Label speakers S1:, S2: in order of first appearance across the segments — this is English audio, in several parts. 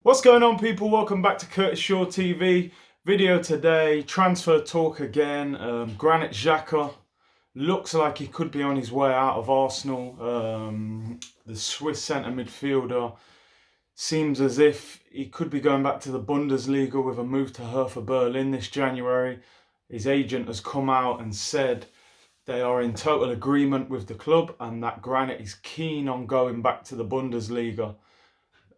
S1: What's going on, people? Welcome back to Curtis Shaw TV. Video today, transfer talk again. Granit Xhaka looks like he could be on his way out of Arsenal. The Swiss centre midfielder seems as if he could be going back to the Bundesliga with a move to Hertha Berlin this January. His agent has come out and said they are in total agreement with the club and that Granit is keen on going back to the Bundesliga,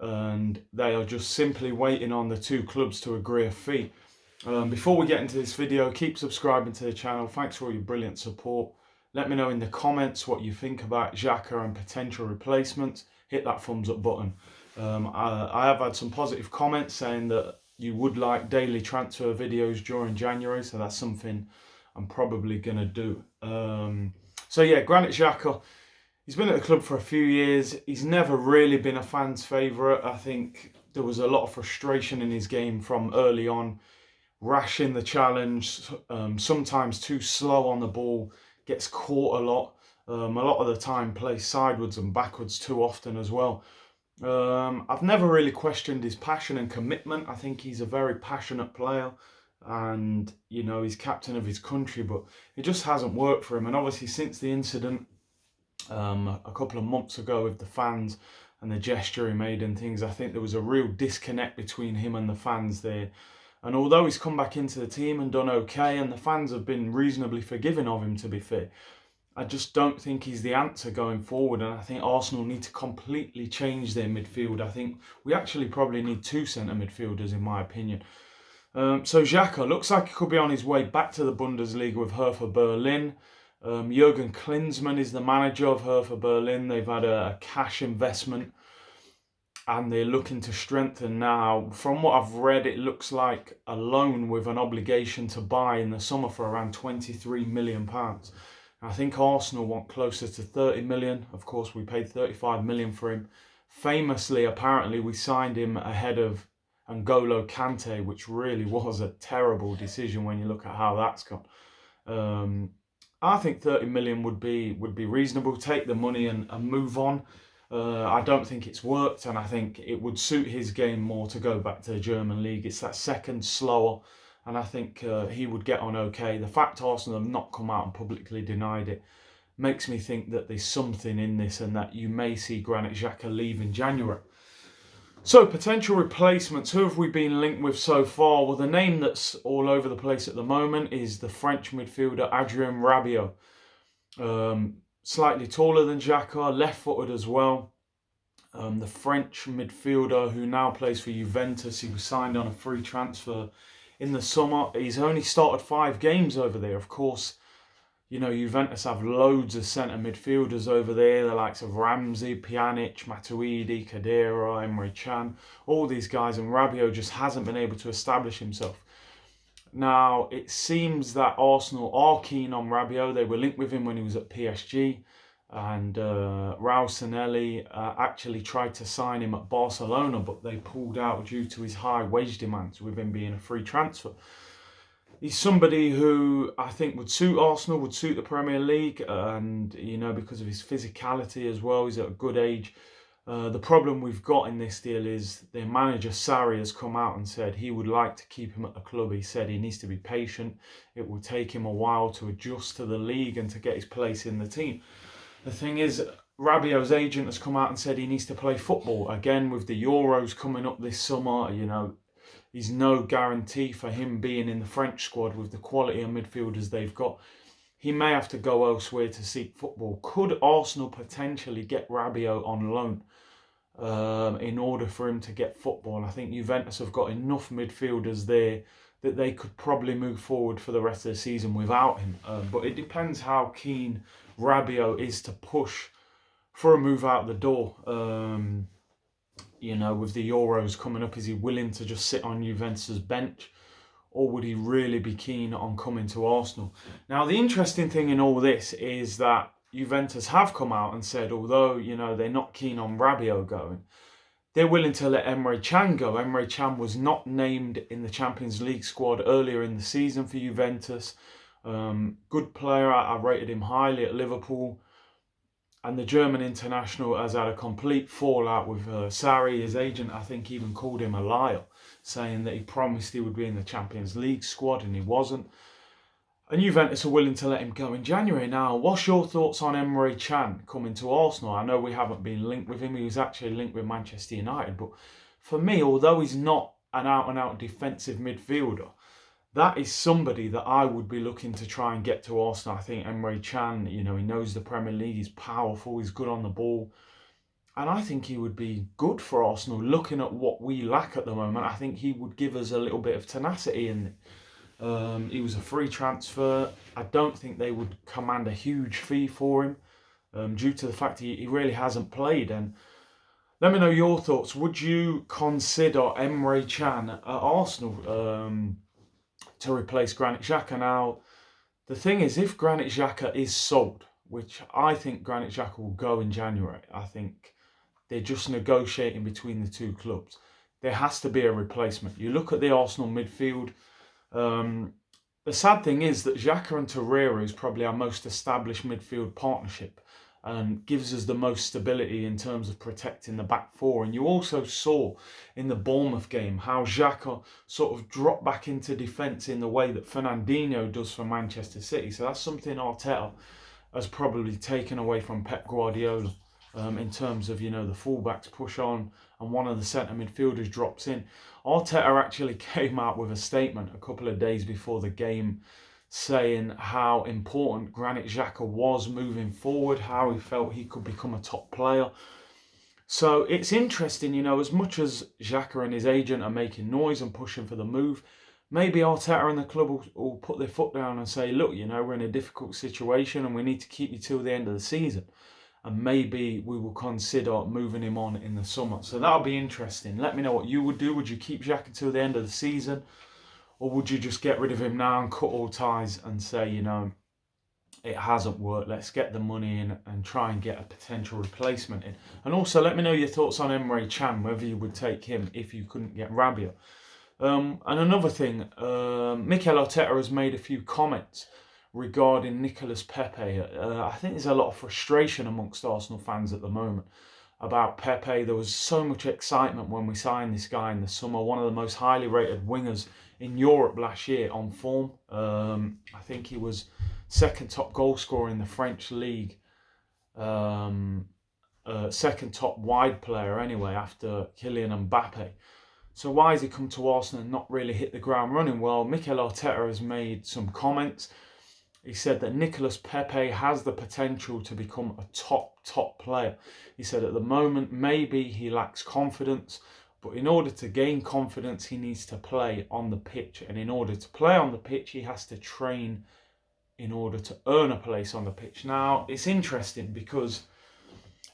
S1: and they are just simply waiting on the two clubs to agree a fee. Before we get into this video, keep subscribing to the channel. Thanks for all your brilliant support. Let me know in the comments what you think about Xhaka and potential replacements. Hit that thumbs up button. I have had some positive comments saying that you would like daily transfer videos during January, so that's something I'm probably going to do. So yeah, Granit Xhaka, he's been at the club for a few years. He's never really been a fan's favourite. I think there was a lot of frustration in his game from early on. Rash in the challenge, sometimes too slow on the ball, gets caught a lot. A lot of the time plays sideways and backwards too often as well. I've never really questioned his passion and commitment. I think he's a very passionate player and, you know, he's captain of his country, but it just hasn't worked for him. And obviously since the incident a couple of months ago with the fans and the gesture he made and things, I think there was a real disconnect between him and the fans there. And although he's come back into the team and done okay, and the fans have been reasonably forgiving of him, to be fair, I just don't think he's the answer going forward. And I think Arsenal need to completely change their midfield. I think we actually probably need two centre midfielders, in my opinion. So Xhaka looks like he could be on his way back to the Bundesliga with Hertha Berlin. Jurgen Klinsmann is the manager of Hertha Berlin. They've had a cash investment and they're looking to strengthen now. From what I've read, it looks like a loan with an obligation to buy in the summer for around £23 million. I think Arsenal want closer to 30 million. Of course, we paid 35 million for him. Famously, apparently, we signed him ahead of N'Golo Kante, which really was a terrible decision when you look at how that's gone. I think 30 million would be reasonable. Take the money and move on. I don't think it's worked, and I think it would suit his game more to go back to the German league. It's that second slower, and I think he would get on okay. The fact Arsenal have not come out and publicly denied it makes me think that there's something in this and that you may see Granit Xhaka leave in January. So, potential replacements. Who have we been linked with so far? Well, the name that's all over the place at the moment is the French midfielder Adrien Rabiot. Slightly taller than Xhaka, left-footed as well. The French midfielder who now plays for Juventus. He was signed on a free transfer in the summer. He's only started 5 games over there. Of course, you know, Juventus have loads of centre midfielders over there, the likes of Ramsey, Pjanic, Matuidi, Khedira, Emre Can, all these guys, and Rabiot just hasn't been able to establish himself. Now, it seems that Arsenal are keen on Rabiot. They were linked with him when he was at PSG, and Raul Sanelli actually tried to sign him at Barcelona, but they pulled out due to his high wage demands with him being a free transfer. He's somebody who I think would suit Arsenal, would suit the Premier League, and, you know, because of his physicality as well, he's at a good age. The problem we've got in this deal is their manager Sarri has come out and said he would like to keep him at the club. He said he needs to be patient. It will take him a while to adjust to the league and to get his place in the team. The thing is, Rabiot's agent has come out and said he needs to play football. Again, with the Euros coming up this summer, you know, there's no guarantee for him being in the French squad with the quality of midfielders they've got. He may have to go elsewhere to seek football. Could Arsenal potentially get Rabiot on loan in order for him to get football? I think Juventus have got enough midfielders there that they could probably move forward for the rest of the season without him. But it depends how keen Rabiot is to push for a move out the door. You know, with the Euros coming up, is he willing to just sit on Juventus' bench? Or would he really be keen on coming to Arsenal? Now, the interesting thing in all this is that Juventus have come out and said, although, you know, they're not keen on Rabiot going, they're willing to let Emre Can go. Emre Can was not named in the Champions League squad earlier in the season for Juventus. Good player. I rated him highly at Liverpool. And the German international has had a complete fallout with Sarri, his agent. I think even called him a liar, saying that he promised he would be in the Champions League squad and he wasn't. And Juventus are willing to let him go in January. Now, what's your thoughts on Emre Can coming to Arsenal? I know we haven't been linked with him. He was actually linked with Manchester United. But for me, although he's not an out-and-out defensive midfielder, that is somebody that I would be looking to try and get to Arsenal. I think Emre Can, he knows the Premier League, he's powerful, he's good on the ball. And I think he would be good for Arsenal. Looking at what we lack at the moment, I think he would give us a little bit of tenacity in it. He was a free transfer. I don't think they would command a huge fee for him due to the fact he really hasn't played. And let me know your thoughts. Would you consider Emre Can at Arsenal to replace Granit Xhaka? Now, the thing is, if Granit Xhaka is sold, which I think Granit Xhaka will go in January, I think they're just negotiating between the two clubs. There has to be a replacement. You look at the Arsenal midfield. The sad thing is that Xhaka and Torreira is probably our most established midfield partnership and gives us the most stability in terms of protecting the back four. And you also saw in the Bournemouth game how Xhaka sort of dropped back into defence in the way that Fernandinho does for Manchester City. So that's something Arteta has probably taken away from Pep Guardiola. In terms of, the fullbacks push on and one of the centre midfielders drops in. Arteta actually came out with a statement a couple of days before the game saying how important Granit Xhaka was moving forward, how he felt he could become a top player. So it's interesting, as much as Xhaka and his agent are making noise and pushing for the move, maybe Arteta and the club will put their foot down and say, look, we're in a difficult situation and we need to keep you till the end of the season. And maybe we will consider moving him on in the summer. So that'll be interesting. Let me know what you would do. Would you keep Xhaka until the end of the season? Or would you just get rid of him now and cut all ties and say, it hasn't worked. Let's get the money in and try and get a potential replacement in. And also let me know your thoughts on Emre Can, whether you would take him if you couldn't get Rabiot. And another thing, Mikel Arteta has made a few comments regarding Nicolas Pepe. I think there's a lot of frustration amongst Arsenal fans at the moment about Pepe. There was so much excitement when we signed this guy in the summer, one of the most highly rated wingers in Europe last year on form. I think he was second top goal scorer in the French league, second top wide player anyway after Kylian Mbappe. So why has he come to Arsenal and not really hit the ground running? Well, Mikel Arteta has made some comments. He said that Nicolas Pepe has the potential to become a top player. He said at the moment, maybe he lacks confidence, but in order to gain confidence, he needs to play on the pitch. And in order to play on the pitch, he has to train in order to earn a place on the pitch. Now, it's interesting because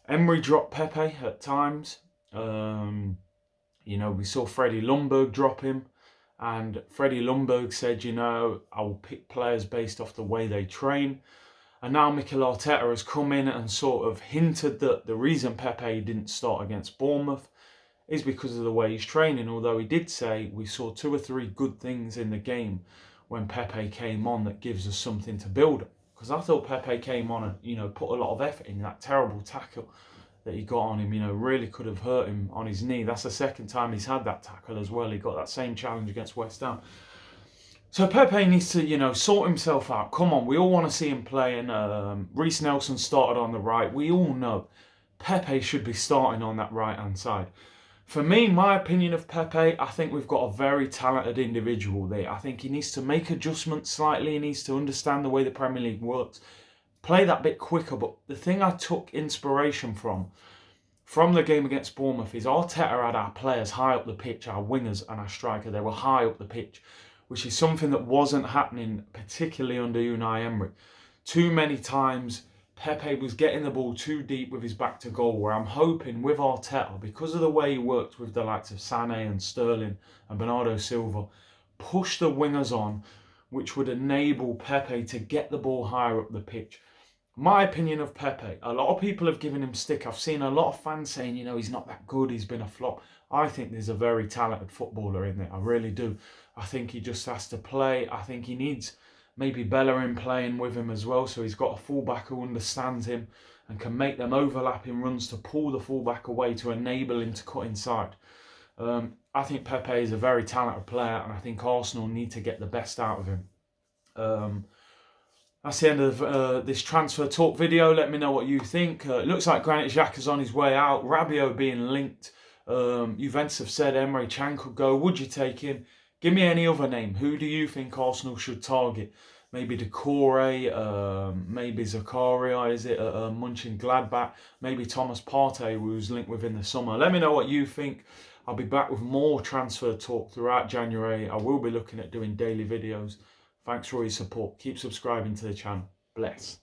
S1: Emery dropped Pepe at times. We saw Freddie Ljungberg drop him. And Freddie Ljungberg said, I will pick players based off the way they train. And now Mikel Arteta has come in and sort of hinted that the reason Pepe didn't start against Bournemouth is because of the way he's training. Although he did say we saw 2 or 3 good things in the game when Pepe came on that gives us something to build on. Because I thought Pepe came on and, put a lot of effort in that terrible tackle that he got on him, really could have hurt him on his knee. That's the second time he's had that tackle as well. He got that same challenge against West Ham. So Pepe needs to, sort himself out. Come on, we all want to see him playing. Reece Nelson started on the right. We all know Pepe should be starting on that right-hand side. For me, my opinion of Pepe, I think we've got a very talented individual there. I think he needs to make adjustments slightly. He needs to understand the way the Premier League works. Play that bit quicker. But the thing I took inspiration from the game against Bournemouth is Arteta had our players high up the pitch, our wingers and our striker. They were high up the pitch, which is something that wasn't happening particularly under Unai Emery. Too many times Pepe was getting the ball too deep with his back to goal, where I'm hoping with Arteta, because of the way he worked with the likes of Sané and Sterling and Bernardo Silva, push the wingers on, which would enable Pepe to get the ball higher up the pitch. My opinion of Pepe, a lot of people have given him stick. I've seen a lot of fans saying, he's not that good, he's been a flop. I think there's a very talented footballer in there, I really do. I think he just has to play. I think he needs maybe Bellerin playing with him as well, so he's got a fullback who understands him and can make them overlapping runs to pull the fullback away to enable him to cut inside. I think Pepe is a very talented player, and I think Arsenal need to get the best out of him. That's the end of this transfer talk video. Let me know what you think. It looks like Granit Xhaka's on his way out. Rabiot being linked. Juventus have said Emre Can could go. Would you take him? Give me any other name. Who do you think Arsenal should target? Maybe Decore, maybe Zakaria, is it Mönchengladbach? Maybe Thomas Partey, who was linked with in the summer. Let me know what you think. I'll be back with more transfer talk throughout January. I will be looking at doing daily videos. Thanks for your support. Keep subscribing to the channel. Bless.